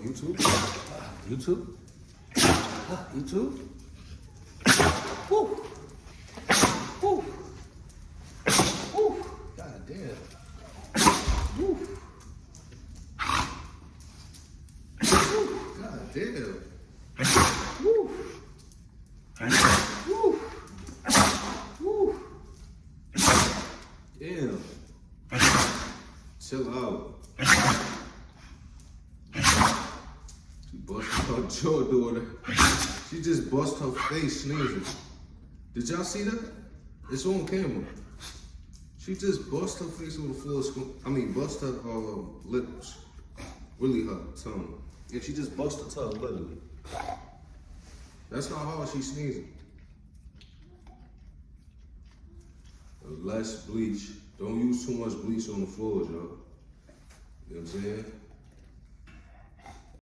YouTube? YouTube? YouTube? Woo! Woo! Woo! God damn. Woo! God damn. Woo! Woo! Woo! Damn. Chill out. She busted her jaw doing it. She just bust her face sneezing. Did y'all see that? It's on camera. She just bust her face with a full screen. I mean, bust her lips. Really her tongue. And she just bust her tongue, literally. That's how hard she's sneezing. Less bleach. Don't use too much bleach on the floors, y'all. You know what I'm saying?